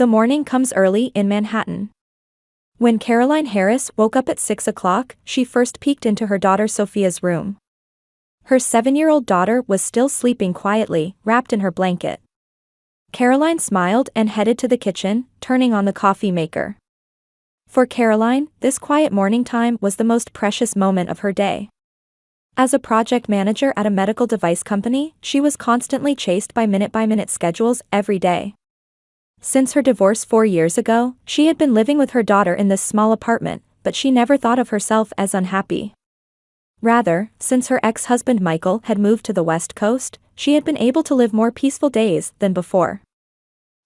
The morning comes early in Manhattan. When Caroline Harris woke up at 6 o'clock, she first peeked into her daughter Sophia's room. Her 7-year-old daughter was still sleeping quietly, wrapped in her blanket. Caroline smiled and headed to the kitchen, turning on the coffee maker. For Caroline, this quiet morning time was the most precious moment of her day. As a project manager at a medical device company, she was constantly chased by minute-by-minute schedules every day. Since her divorce 4 years ago, she had been living with her daughter in this small apartment, but she never thought of herself as unhappy. Rather, since her ex-husband Michael had moved to the West Coast, she had been able to live more peaceful days than before.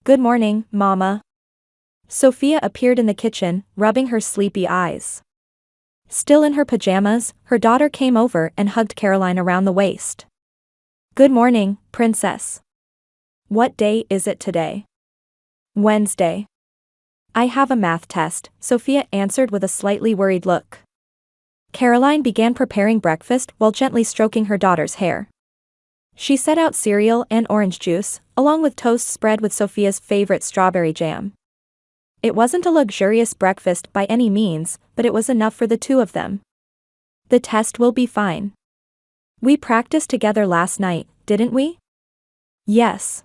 "Good morning, Mama." Sophia appeared in the kitchen, rubbing her sleepy eyes. Still in her pajamas, her daughter came over and hugged Caroline around the waist. "Good morning, Princess. What day is it today?" "Wednesday." "I have a math test," Sophia answered with a slightly worried look. Caroline began preparing breakfast while gently stroking her daughter's hair. She set out cereal and orange juice, along with toast spread with Sophia's favorite strawberry jam. It wasn't a luxurious breakfast by any means, but it was enough for the two of them. "The test will be fine. We practiced together last night, didn't we?" "Yes.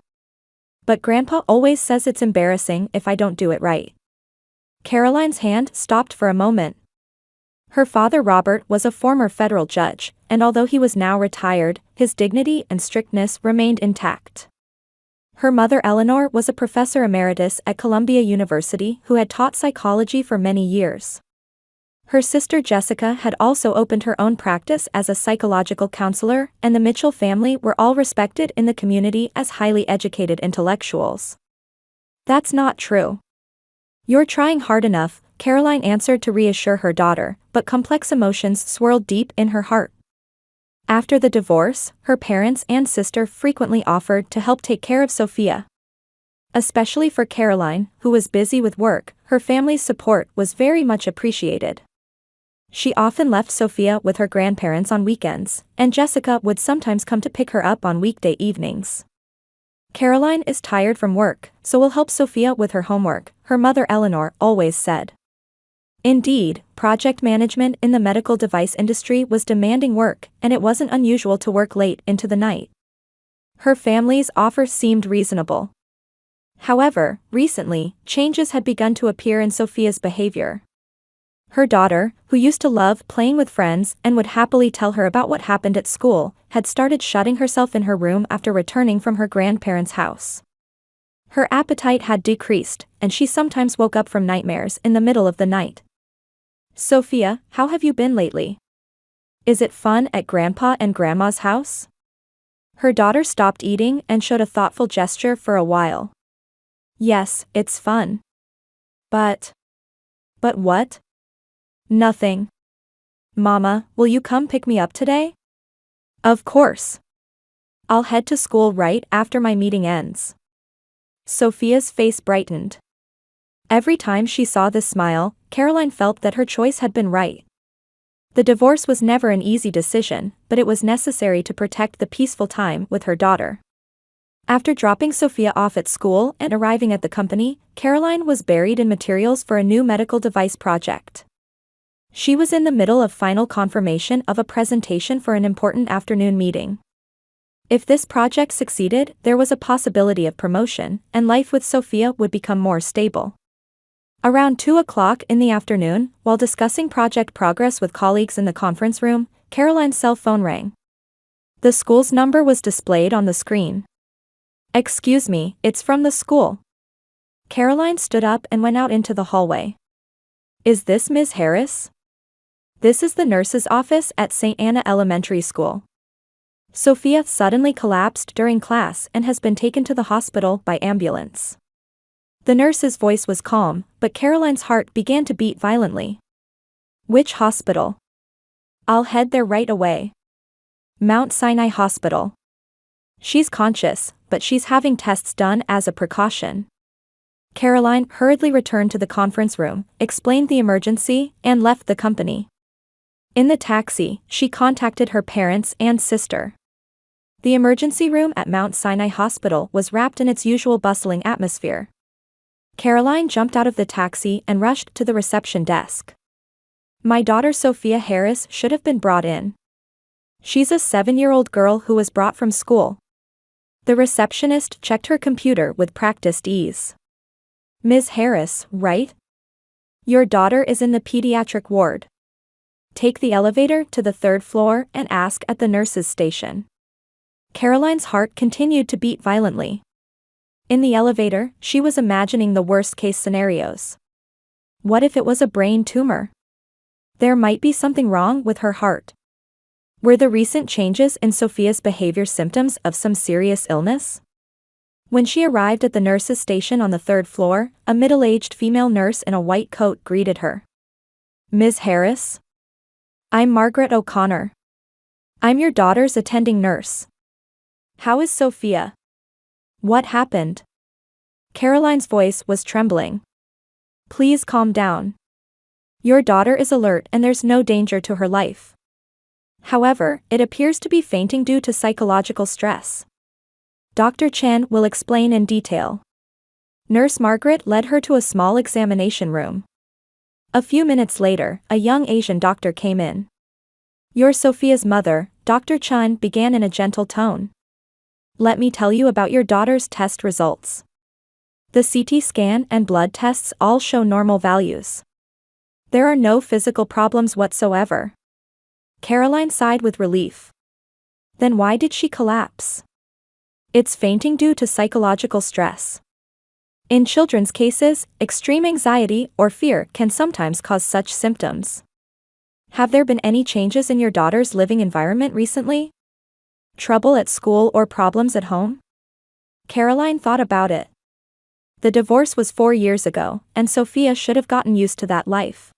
But Grandpa always says it's embarrassing if I don't do it right." Caroline's hand stopped for a moment. Her father Robert was a former federal judge, and although he was now retired, his dignity and strictness remained intact. Her mother Eleanor was a professor emeritus at Columbia University who had taught psychology for many years. Her sister Jessica had also opened her own practice as a psychological counselor, and the Mitchell family were all respected in the community as highly educated intellectuals. "That's not true. You're trying hard enough," Caroline answered to reassure her daughter, but complex emotions swirled deep in her heart. After the divorce, her parents and sister frequently offered to help take care of Sophia. Especially for Caroline, who was busy with work, her family's support was very much appreciated. She often left Sophia with her grandparents on weekends, and Jessica would sometimes come to pick her up on weekday evenings. "Caroline is tired from work, so we'll help Sophia with her homework," her mother Eleanor always said. Indeed, project management in the medical device industry was demanding work, and it wasn't unusual to work late into the night. Her family's offer seemed reasonable. However, recently, changes had begun to appear in Sophia's behavior. Her daughter, who used to love playing with friends and would happily tell her about what happened at school, had started shutting herself in her room after returning from her grandparents' house. Her appetite had decreased, and she sometimes woke up from nightmares in the middle of the night. "Sophia, how have you been lately? Is it fun at Grandpa and Grandma's house?" Her daughter stopped eating and showed a thoughtful gesture for a while. "Yes, it's fun. But what?" "Nothing. Mama, will you come pick me up today?" "Of course. I'll head to school right after my meeting ends." Sophia's face brightened. Every time she saw this smile, Caroline felt that her choice had been right. The divorce was never an easy decision, but it was necessary to protect the peaceful time with her daughter. After dropping Sophia off at school and arriving at the company, Caroline was buried in materials for a new medical device project. She was in the middle of final confirmation of a presentation for an important afternoon meeting. If this project succeeded, there was a possibility of promotion, and life with Sophia would become more stable. Around 2 o'clock in the afternoon, while discussing project progress with colleagues in the conference room, Caroline's cell phone rang. The school's number was displayed on the screen. "Excuse me, it's from the school." Caroline stood up and went out into the hallway. "Is this Ms. Harris?" "This is the nurse's office at St. Anna Elementary School. Sophia suddenly collapsed during class and has been taken to the hospital by ambulance." The nurse's voice was calm, but Caroline's heart began to beat violently. "Which hospital?" "I'll head there right away." "Mount Sinai Hospital. She's conscious, but she's having tests done as a precaution." Caroline hurriedly returned to the conference room, explained the emergency, and left the company. In the taxi, she contacted her parents and sister. The emergency room at Mount Sinai Hospital was wrapped in its usual bustling atmosphere. Caroline jumped out of the taxi and rushed to the reception desk. My daughter Sophia Harris should have been brought in. She's a 7-year-old girl who was brought from school. The receptionist checked her computer with practiced ease. Ms. Harris, right? Your daughter is in the pediatric ward. Take the elevator to the 3rd floor and ask at the nurse's station. Caroline's heart continued to beat violently. In the elevator, she was imagining the worst-case scenarios. What if it was a brain tumor? There might be something wrong with her heart. Were the recent changes in Sophia's behavior symptoms of some serious illness? When she arrived at the nurse's station on the 3rd floor, a middle-aged female nurse in a white coat greeted her. Ms. Harris? I'm Margaret O'Connor. I'm your daughter's attending nurse. How is Sophia? What happened? Caroline's voice was trembling. Please calm down. Your daughter is alert and there's no danger to her life. However, it appears to be fainting due to psychological stress. Dr. Chen will explain in detail. Nurse Margaret led her to a small examination room. A few minutes later, a young Asian doctor came in. You're Sophia's mother, Dr. Chen began in a gentle tone. Let me tell you about your daughter's test results. The CT scan and blood tests all show normal values. There are no physical problems whatsoever. Caroline sighed with relief. Then why did she collapse? It's fainting due to psychological stress. In children's cases, extreme anxiety or fear can sometimes cause such symptoms. Have there been any changes in your daughter's living environment recently? Trouble at school or problems at home? Caroline thought about it. The divorce was 4 years ago, and Sophia should have gotten used to that life.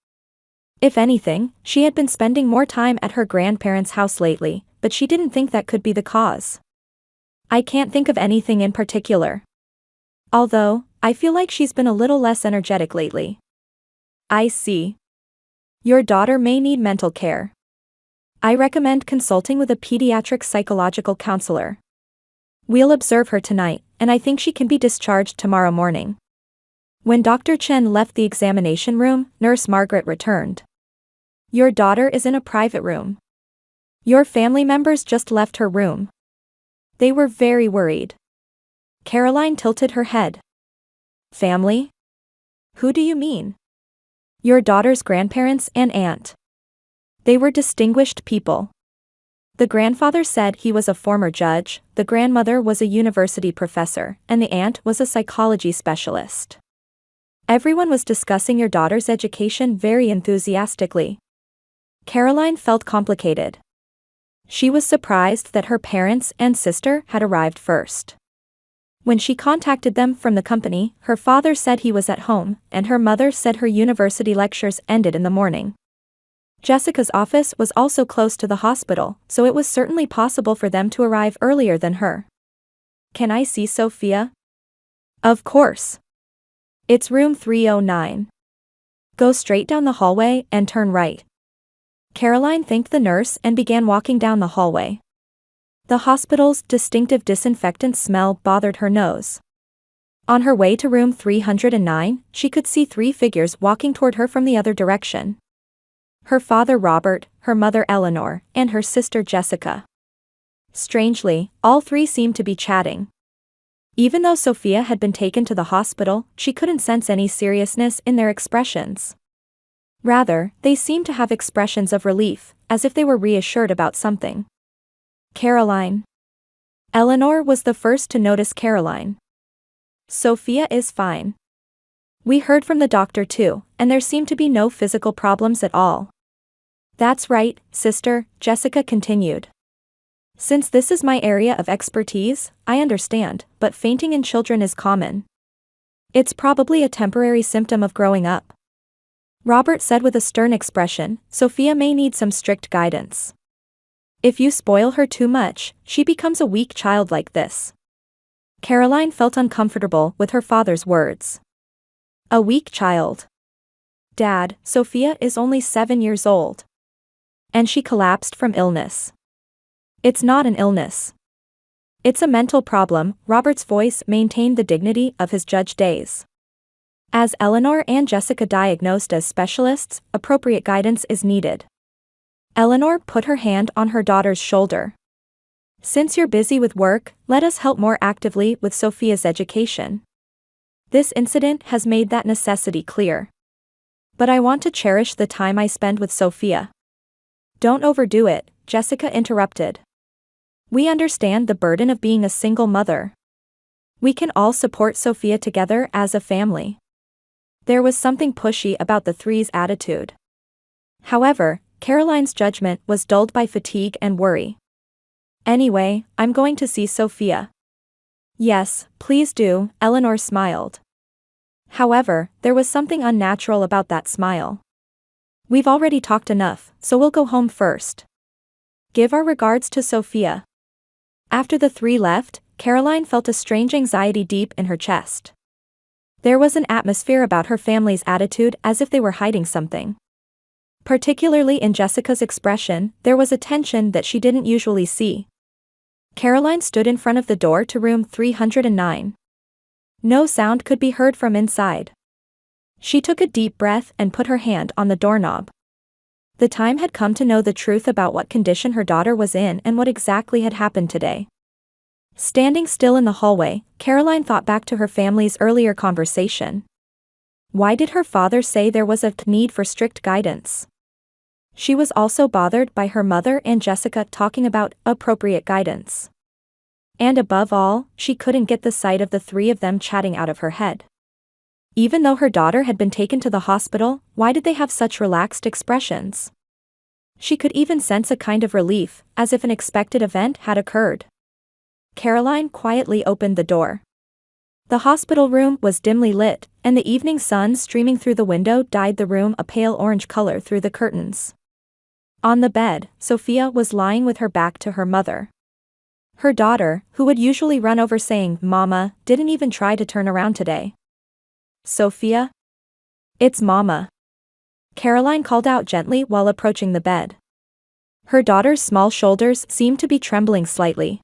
If anything, she had been spending more time at her grandparents' house lately, but she didn't think that could be the cause. I can't think of anything in particular. Although, I feel like she's been a little less energetic lately. I see. Your daughter may need mental care. I recommend consulting with a pediatric psychological counselor. We'll observe her tonight, and I think she can be discharged tomorrow morning. When Dr. Chen left the examination room, Nurse Margaret returned. Your daughter is in a private room. Your family members just left her room. They were very worried. Caroline tilted her head. Family? Who do you mean? Your daughter's grandparents and aunt. They were distinguished people. The grandfather said he was a former judge, the grandmother was a university professor, and the aunt was a psychology specialist. Everyone was discussing your daughter's education very enthusiastically. Caroline felt complicated. She was surprised that her parents and sister had arrived first. When she contacted them from the company, her father said he was at home, and her mother said her university lectures ended in the morning. Jessica's office was also close to the hospital, so it was certainly possible for them to arrive earlier than her. Can I see Sophia? Of course. It's room 309. Go straight down the hallway and turn right. Caroline thanked the nurse and began walking down the hallway. The hospital's distinctive disinfectant smell bothered her nose. On her way to room 309, she could see 3 figures walking toward her from the other direction. Her father Robert, her mother Eleanor, and her sister Jessica. Strangely, all 3 seemed to be chatting. Even though Sophia had been taken to the hospital, she couldn't sense any seriousness in their expressions. Rather, they seemed to have expressions of relief, as if they were reassured about something. Caroline. Eleanor was the first to notice Caroline. Sophia is fine. We heard from the doctor too, and there seemed to be no physical problems at all. That's right, sister, Jessica continued. Since this is my area of expertise, I understand, but fainting in children is common. It's probably a temporary symptom of growing up. Robert said with a stern expression, Sophia may need some strict guidance. If you spoil her too much, she becomes a weak child like this. Caroline felt uncomfortable with her father's words. A weak child. Dad, Sophia is only 7 years old. And she collapsed from illness. It's not an illness. It's a mental problem. Robert's voice maintained the dignity of his judge days. As Eleanor and Jessica diagnosed as specialists, appropriate guidance is needed. Eleanor put her hand on her daughter's shoulder. Since you're busy with work, let us help more actively with Sophia's education. This incident has made that necessity clear. But I want to cherish the time I spend with Sophia. Don't overdo it, Jessica interrupted. We understand the burden of being a single mother. We can all support Sophia together as a family. There was something pushy about the three's attitude. However, Caroline's judgment was dulled by fatigue and worry. Anyway, I'm going to see Sophia. Yes, please do, Eleanor smiled. However, there was something unnatural about that smile. We've already talked enough, so we'll go home first. Give our regards to Sophia. After the three left, Caroline felt a strange anxiety deep in her chest. There was an atmosphere about her family's attitude as if they were hiding something. Particularly in Jessica's expression, there was a tension that she didn't usually see. Caroline stood in front of the door to room 309. No sound could be heard from inside. She took a deep breath and put her hand on the doorknob. The time had come to know the truth about what condition her daughter was in and what exactly had happened today. Standing still in the hallway, Caroline thought back to her family's earlier conversation. Why did her father say there was a need for strict guidance? She was also bothered by her mother and Jessica talking about appropriate guidance. And above all, she couldn't get the sight of the three of them chatting out of her head. Even though her daughter had been taken to the hospital, why did they have such relaxed expressions? She could even sense a kind of relief, as if an expected event had occurred. Caroline quietly opened the door. The hospital room was dimly lit, and the evening sun streaming through the window dyed the room a pale orange color through the curtains. On the bed, Sophia was lying with her back to her mother. Her daughter, who would usually run over saying, "Mama," didn't even try to turn around today. "Sophia? It's Mama," Caroline called out gently while approaching the bed. Her daughter's small shoulders seemed to be trembling slightly.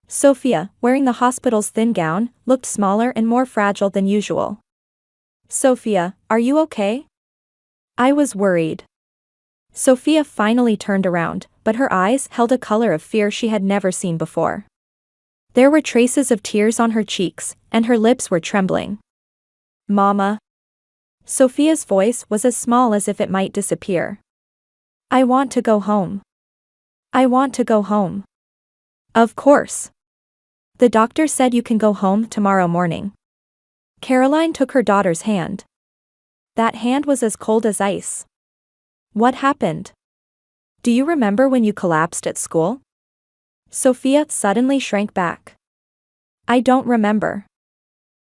Sophia, wearing the hospital's thin gown, looked smaller and more fragile than usual. "Sophia, are you okay?" "I was worried." Sophia finally turned around, but her eyes held a color of fear she had never seen before. There were traces of tears on her cheeks, and her lips were trembling. "Mama." Sophia's voice was as small as if it might disappear. "I want to go home. I want to go home." "Of course. The doctor said you can go home tomorrow morning." Caroline took her daughter's hand. That hand was as cold as ice. "What happened? Do you remember when you collapsed at school?" Sophia suddenly shrank back. "I don't remember.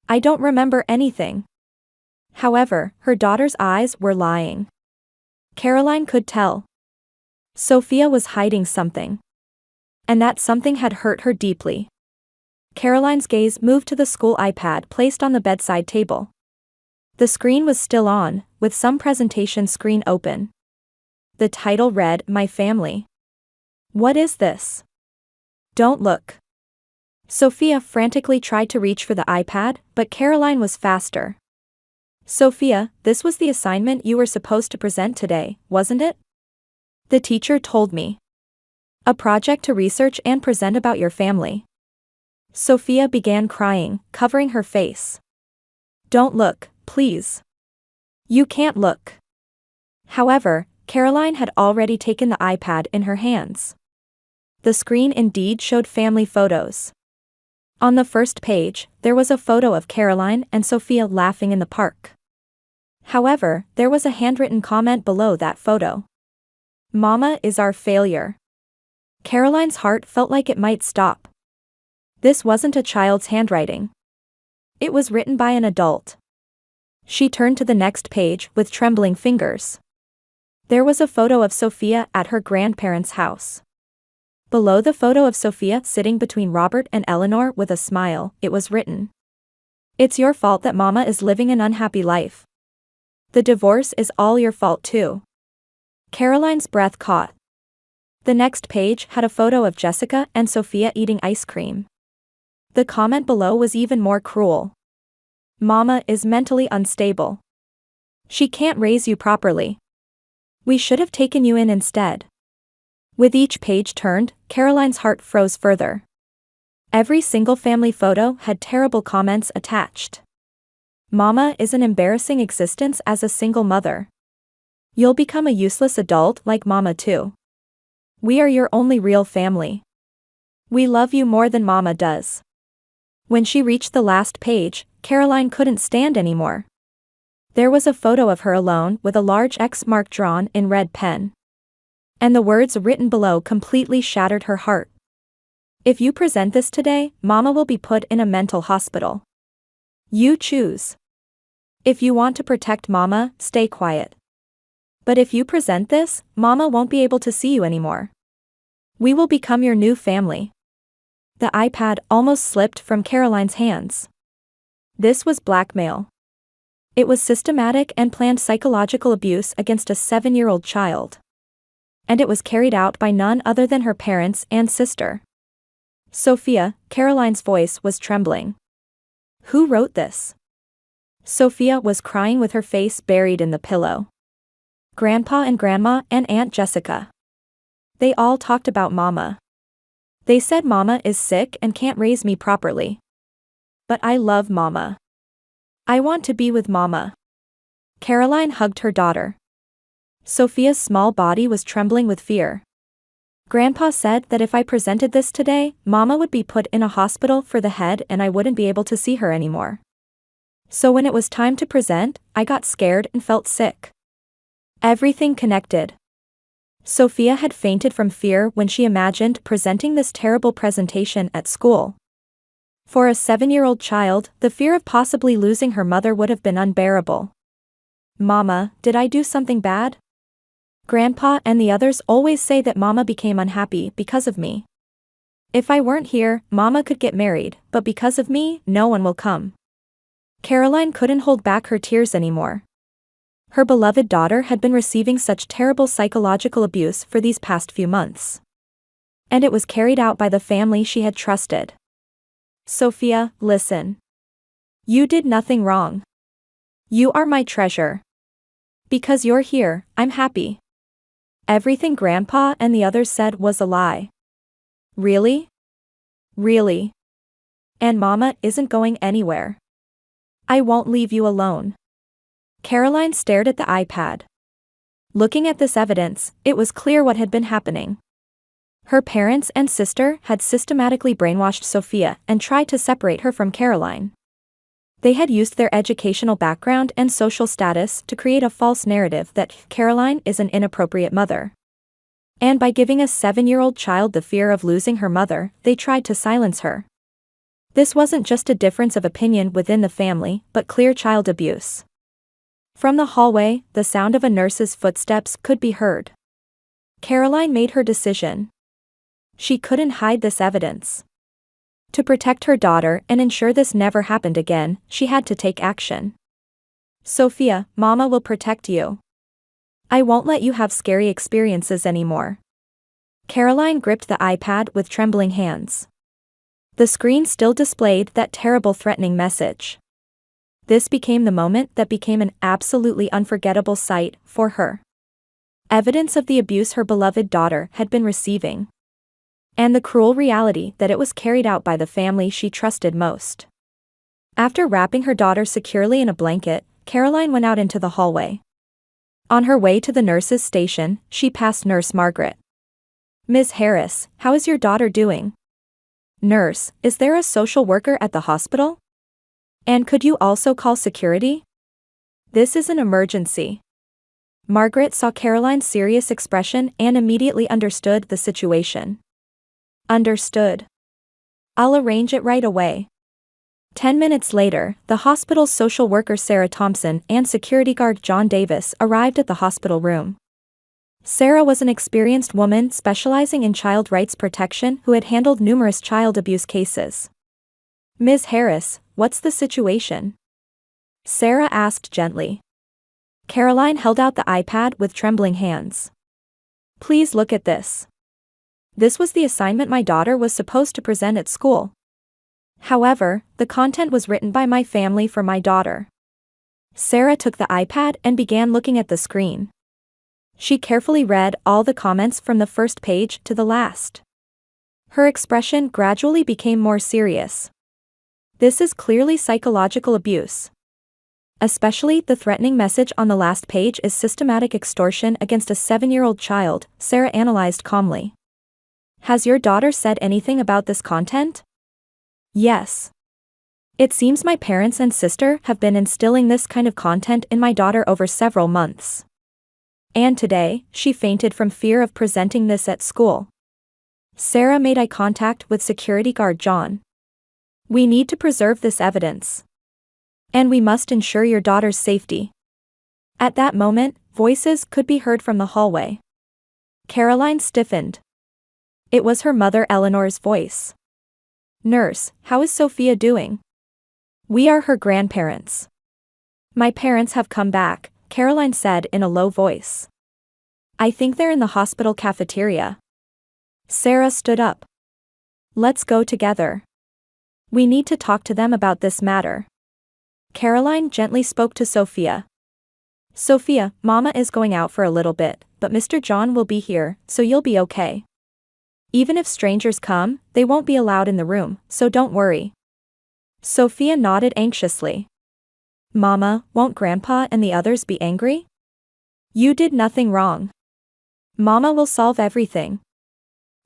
I don't remember anything." However, her daughter's eyes were lying. Caroline could tell. Sophia was hiding something. And that something had hurt her deeply. Caroline's gaze moved to the school iPad placed on the bedside table. The screen was still on, with some presentation screen open. The title read, "My Family." "What is this?" "Don't look." Sophia frantically tried to reach for the iPad, but Caroline was faster. "Sophia, this was the assignment you were supposed to present today, wasn't it?" "The teacher told me. A project to research and present about your family." Sophia began crying, covering her face. "Don't look, please. You can't look." However, Caroline had already taken the iPad in her hands. The screen indeed showed family photos. On the first page, there was a photo of Caroline and Sophia laughing in the park. However, there was a handwritten comment below that photo. "Mama is our failure." Caroline's heart felt like it might stop. This wasn't a child's handwriting. It was written by an adult. She turned to the next page with trembling fingers. There was a photo of Sophia at her grandparents' house. Below the photo of Sophia sitting between Robert and Eleanor with a smile, it was written, "It's your fault that Mama is living an unhappy life. The divorce is all your fault too." Caroline's breath caught. The next page had a photo of Jessica and Sophia eating ice cream. The comment below was even more cruel. Mama is mentally unstable. She can't raise you properly. We should have taken you in instead. With each page turned, Caroline's heart froze further. Every single family photo had terrible comments attached. Mama is an embarrassing existence as a single mother. You'll become a useless adult like Mama too. We are your only real family. We love you more than Mama does. When she reached the last page, Caroline couldn't stand anymore. There was a photo of her alone with a large X mark drawn in red pen. And the words written below completely shattered her heart. If you present this today, Mama will be put in a mental hospital. You choose. If you want to protect Mama, stay quiet. But if you present this, Mama won't be able to see you anymore. We will become your new family. The iPad almost slipped from Caroline's hands. This was blackmail. It was systematic and planned psychological abuse against a 7-year-old child. And it was carried out by none other than her parents and sister. Sophia, Caroline's voice was trembling. Who wrote this? Sophia was crying with her face buried in the pillow. Grandpa and Grandma and Aunt Jessica. They all talked about Mama. They said Mama is sick and can't raise me properly. But I love Mama. I want to be with Mama. Caroline hugged her daughter. Sophia's small body was trembling with fear. Grandpa said that if I presented this today, Mama would be put in a hospital for the head and I wouldn't be able to see her anymore. So when it was time to present, I got scared and felt sick. Everything connected. Sophia had fainted from fear when she imagined presenting this terrible presentation at school. For a 7-year-old child, the fear of possibly losing her mother would have been unbearable. Mama, did I do something bad? Grandpa and the others always say that Mama became unhappy because of me. If I weren't here, Mama could get married, but because of me, no one will come. Caroline couldn't hold back her tears anymore. Her beloved daughter had been receiving such terrible psychological abuse for these past few months. And it was carried out by the family she had trusted. Sophia, listen. You did nothing wrong. You are my treasure. Because you're here, I'm happy. Everything Grandpa and the others said was a lie. Really? Really? And Mama isn't going anywhere. I won't leave you alone. Caroline stared at the iPad. Looking at this evidence, it was clear what had been happening. Her parents and sister had systematically brainwashed Sophia and tried to separate her from Caroline. They had used their educational background and social status to create a false narrative that Caroline is an inappropriate mother. And by giving a 7-year-old child the fear of losing her mother, they tried to silence her. This wasn't just a difference of opinion within the family, but clear child abuse. From the hallway, the sound of a nurse's footsteps could be heard. Caroline made her decision. She couldn't hide this evidence. To protect her daughter and ensure this never happened again, she had to take action. Sophia, Mama will protect you. I won't let you have scary experiences anymore. Caroline gripped the iPad with trembling hands. The screen still displayed that terrible threatening message. This became the moment that became an absolutely unforgettable sight for her. Evidence of the abuse her beloved daughter had been receiving. And the cruel reality that it was carried out by the family she trusted most. After wrapping her daughter securely in a blanket, Caroline went out into the hallway. On her way to the nurse's station, she passed Nurse Margaret. Ms. Harris, how is your daughter doing? Nurse, is there a social worker at the hospital? And could you also call security? This is an emergency. Margaret saw Caroline's serious expression and immediately understood the situation. Understood. I'll arrange it right away. 10 minutes later, the hospital's social worker Sarah Thompson and security guard John Davis arrived at the hospital room. Sarah was an experienced woman specializing in child rights protection who had handled numerous child abuse cases. Ms. Harris, what's the situation? Sarah asked gently. Caroline held out the iPad with trembling hands. Please look at this. This was the assignment my daughter was supposed to present at school. However, the content was written by my family for my daughter. Sarah took the iPad and began looking at the screen. She carefully read all the comments from the first page to the last. Her expression gradually became more serious. This is clearly psychological abuse. Especially the threatening message on the last page is systematic extortion against a 7-year-old child, Sarah analyzed calmly. Has your daughter said anything about this content? Yes. It seems my parents and sister have been instilling this kind of content in my daughter over several months. And today, she fainted from fear of presenting this at school. Sarah made eye contact with security guard John. We need to preserve this evidence. And we must ensure your daughter's safety. At that moment, voices could be heard from the hallway. Caroline stiffened. It was her mother Eleanor's voice. Nurse, how is Sophia doing? We are her grandparents. My parents have come back, Caroline said in a low voice. I think they're in the hospital cafeteria. Sarah stood up. Let's go together. We need to talk to them about this matter. Caroline gently spoke to Sophia. Sophia, Mama is going out for a little bit, but Mr. John will be here, so you'll be okay. Even if strangers come, they won't be allowed in the room, so don't worry. Sophia nodded anxiously. Mama, won't Grandpa and the others be angry? You did nothing wrong. Mama will solve everything.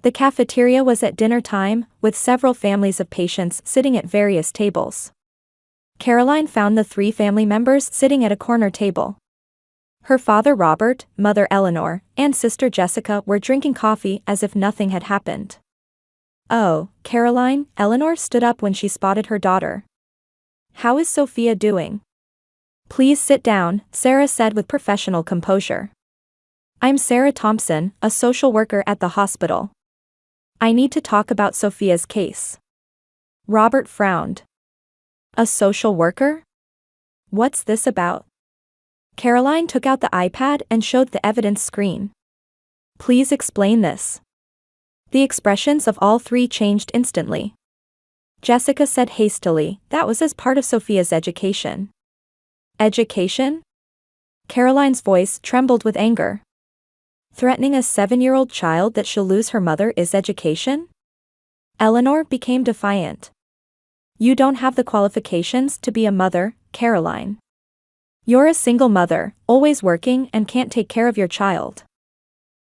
The cafeteria was at dinner time, with several families of patients sitting at various tables. Caroline found the 3 family members sitting at a corner table. Her father Robert, mother Eleanor, and sister Jessica were drinking coffee as if nothing had happened. Oh, Caroline, Eleanor stood up when she spotted her daughter. How is Sophia doing? Please sit down, Sarah said with professional composure. I'm Sarah Thompson, a social worker at the hospital. I need to talk about Sophia's case. Robert frowned. A social worker? What's this about? Caroline took out the iPad and showed the evidence screen. Please explain this. The expressions of all 3 changed instantly. Jessica said hastily, that was as part of Sophia's education. Education? Caroline's voice trembled with anger. Threatening a 7-year-old child that she'll lose her mother is education? Eleanor became defiant. You don't have the qualifications to be a mother, Caroline. You're a single mother, always working and can't take care of your child.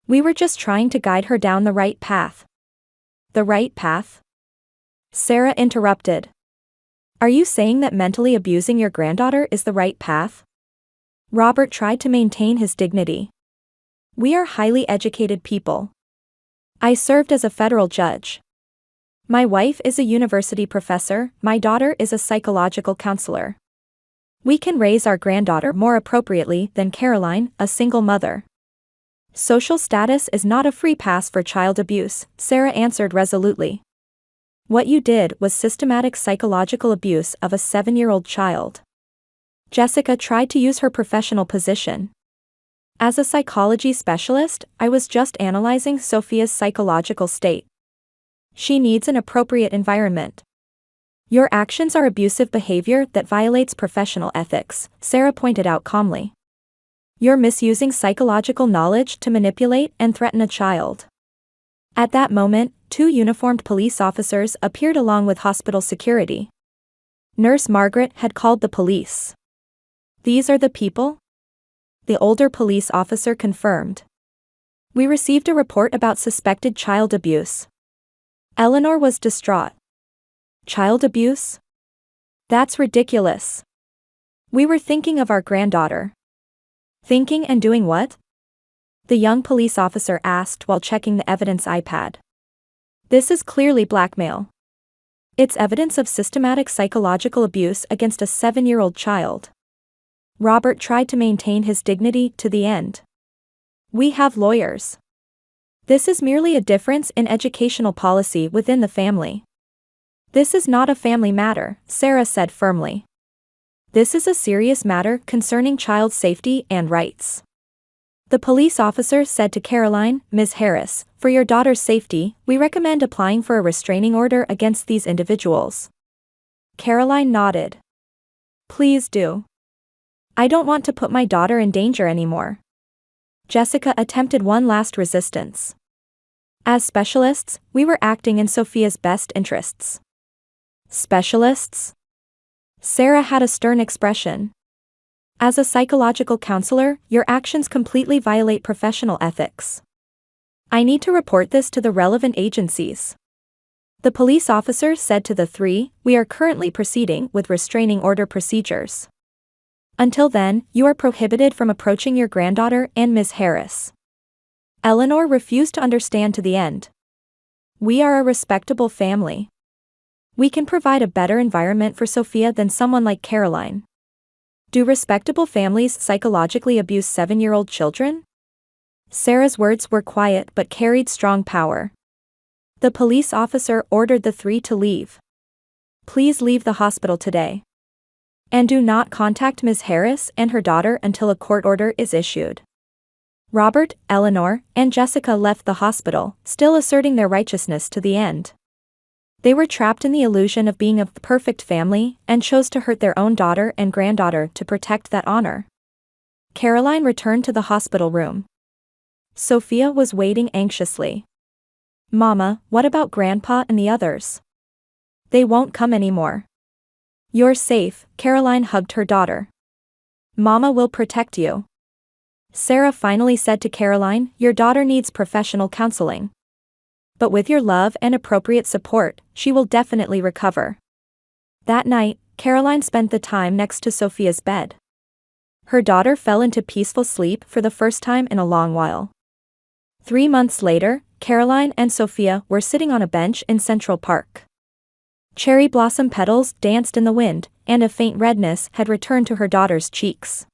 We were just trying to guide her down the right path. The right path? Sarah interrupted. Are you saying that mentally abusing your granddaughter is the right path? Robert tried to maintain his dignity. We are highly educated people. I served as a federal judge. My wife is a university professor, my daughter is a psychological counselor. We can raise our granddaughter more appropriately than Caroline, a single mother. Social status is not a free pass for child abuse, Sarah answered resolutely. What you did was systematic psychological abuse of a 7-year-old child. Jessica tried to use her professional position. As a psychology specialist, I was just analyzing Sophia's psychological state. She needs an appropriate environment. Your actions are abusive behavior that violates professional ethics, Sarah pointed out calmly. You're misusing psychological knowledge to manipulate and threaten a child. At that moment, 2 uniformed police officers appeared along with hospital security. Nurse Margaret had called the police. These are the people? The older police officer confirmed. We received a report about suspected child abuse. Eleanor was distraught. Child abuse? That's ridiculous. We were thinking of our granddaughter. Thinking and doing what? The young police officer asked while checking the evidence iPad. This is clearly blackmail. It's evidence of systematic psychological abuse against a 7-year-old child. Robert tried to maintain his dignity to the end. We have lawyers. This is merely a difference in educational policy within the family. This is not a family matter, Sarah said firmly. This is a serious matter concerning child safety and rights. The police officer said to Caroline, Ms. Harris, for your daughter's safety, we recommend applying for a restraining order against these individuals. Caroline nodded. Please do. I don't want to put my daughter in danger anymore. Jessica attempted one last resistance. As specialists, we were acting in Sophia's best interests. Specialists? Sarah had a stern expression. As a psychological counselor, your actions completely violate professional ethics. I need to report this to the relevant agencies. The police officer said to the three, we are currently proceeding with restraining order procedures. Until then, you are prohibited from approaching your granddaughter and Ms. Harris. Eleanor refused to understand to the end. We are a respectable family. We can provide a better environment for Sophia than someone like Caroline. Do respectable families psychologically abuse 7-year-old children? Sarah's words were quiet but carried strong power. The police officer ordered the three to leave. Please leave the hospital today. And do not contact Ms. Harris and her daughter until a court order is issued. Robert, Eleanor, and Jessica left the hospital, still asserting their righteousness to the end. They were trapped in the illusion of being a perfect family and chose to hurt their own daughter and granddaughter to protect that honor. Caroline returned to the hospital room. Sophia was waiting anxiously. Mama, what about Grandpa and the others? They won't come anymore. You're safe, Caroline hugged her daughter. Mama will protect you. Sarah finally said to Caroline, your daughter needs professional counseling. But with your love and appropriate support, she will definitely recover. That night, Caroline spent the time next to Sophia's bed. Her daughter fell into peaceful sleep for the first time in a long while. 3 months later, Caroline and Sophia were sitting on a bench in Central Park. Cherry blossom petals danced in the wind, and a faint redness had returned to her daughter's cheeks.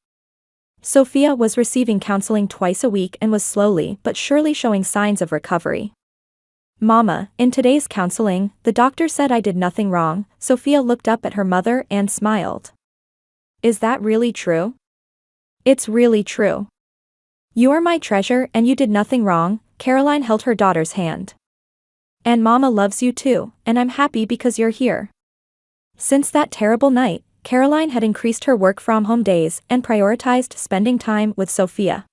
Sophia was receiving counseling twice a week and was slowly but surely showing signs of recovery. Mama, in today's counseling, the doctor said I did nothing wrong. Sophia looked up at her mother and smiled. Is that really true? It's really true. You are my treasure and you did nothing wrong. Caroline held her daughter's hand. And Mama loves you too, and I'm happy because you're here. Since that terrible night, Caroline had increased her work-from-home days and prioritized spending time with Sophia.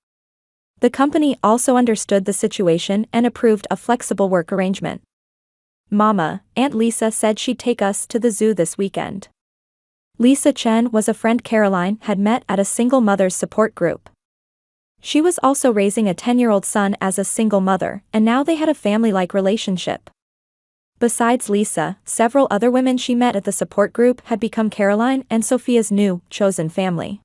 The company also understood the situation and approved a flexible work arrangement. Mama, Aunt Lisa said she'd take us to the zoo this weekend. Lisa Chen was a friend Caroline had met at a single mother's support group. She was also raising a 10-year-old son as a single mother, and now they had a family-like relationship. Besides Lisa, several other women she met at the support group had become Caroline and Sophia's new, chosen family.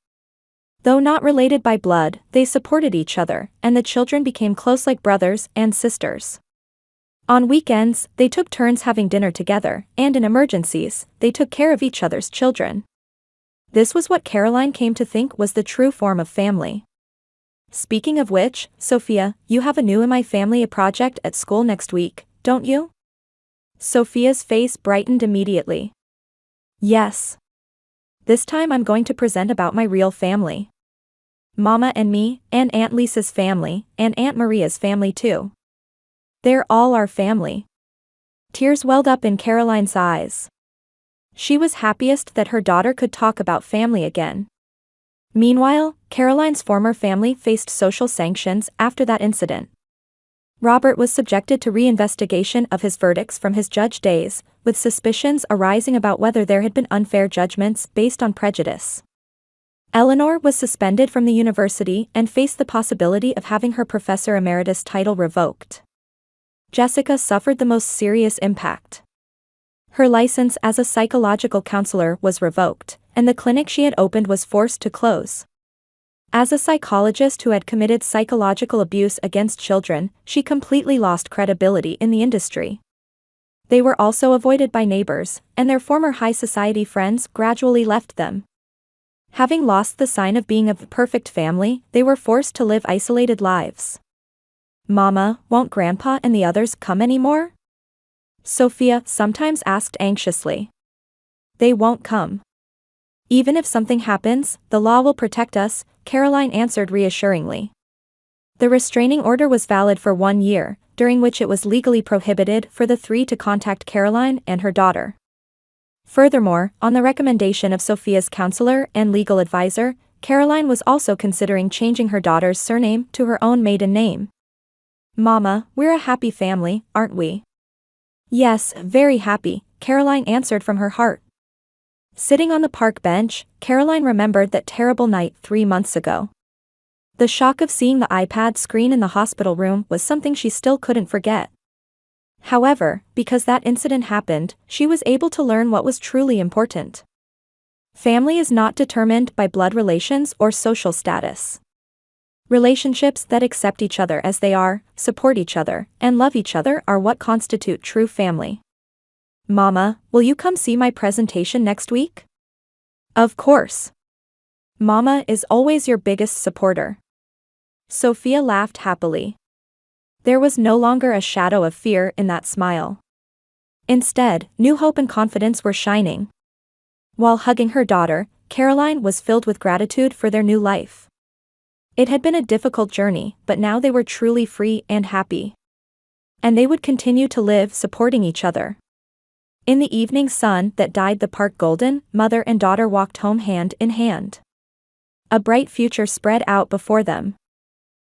Though not related by blood, they supported each other, and the children became close like brothers and sisters. On weekends, they took turns having dinner together, and in emergencies, they took care of each other's children. This was what Caroline came to think was the true form of family. Speaking of which, Sophia, you have a new In My Family project at school next week, don't you? Sophia's face brightened immediately. Yes. This time I'm going to present about my real family. Mama and me, and Aunt Lisa's family, and Aunt Maria's family too. They're all our family. Tears welled up in Caroline's eyes. She was happiest that her daughter could talk about family again. Meanwhile, Caroline's former family faced social sanctions after that incident. Robert was subjected to reinvestigation of his verdicts from his judge days, with suspicions arising about whether there had been unfair judgments based on prejudice. Eleanor was suspended from the university and faced the possibility of having her professor emeritus title revoked. Jessica suffered the most serious impact. Her license as a psychological counselor was revoked, and the clinic she had opened was forced to close. As a psychologist who had committed psychological abuse against children, she completely lost credibility in the industry. They were also avoided by neighbors, and their former high society friends gradually left them. Having lost the sign of being a perfect family, they were forced to live isolated lives. Mama, won't Grandpa and the others come anymore? Sophia sometimes asked anxiously. They won't come. Even if something happens, the law will protect us, Caroline answered reassuringly. The restraining order was valid for 1 year, during which it was legally prohibited for the three to contact Caroline and her daughter. Furthermore, on the recommendation of Sophia's counselor and legal advisor, Caroline was also considering changing her daughter's surname to her own maiden name. Mama, we're a happy family, aren't we? Yes, very happy, Caroline answered from her heart. Sitting on the park bench, Caroline remembered that terrible night 3 months ago. The shock of seeing the iPad screen in the hospital room was something she still couldn't forget. However, because that incident happened, she was able to learn what was truly important. Family is not determined by blood relations or social status. Relationships that accept each other as they are, support each other, and love each other are what constitute true family. Mama, will you come see my presentation next week? Of course. Mama is always your biggest supporter. Sophia laughed happily. There was no longer a shadow of fear in that smile. Instead, new hope and confidence were shining. While hugging her daughter, Caroline was filled with gratitude for their new life. It had been a difficult journey, but now they were truly free and happy. And they would continue to live supporting each other. In the evening sun that dyed the park golden, mother and daughter walked home hand in hand. A bright future spread out before them.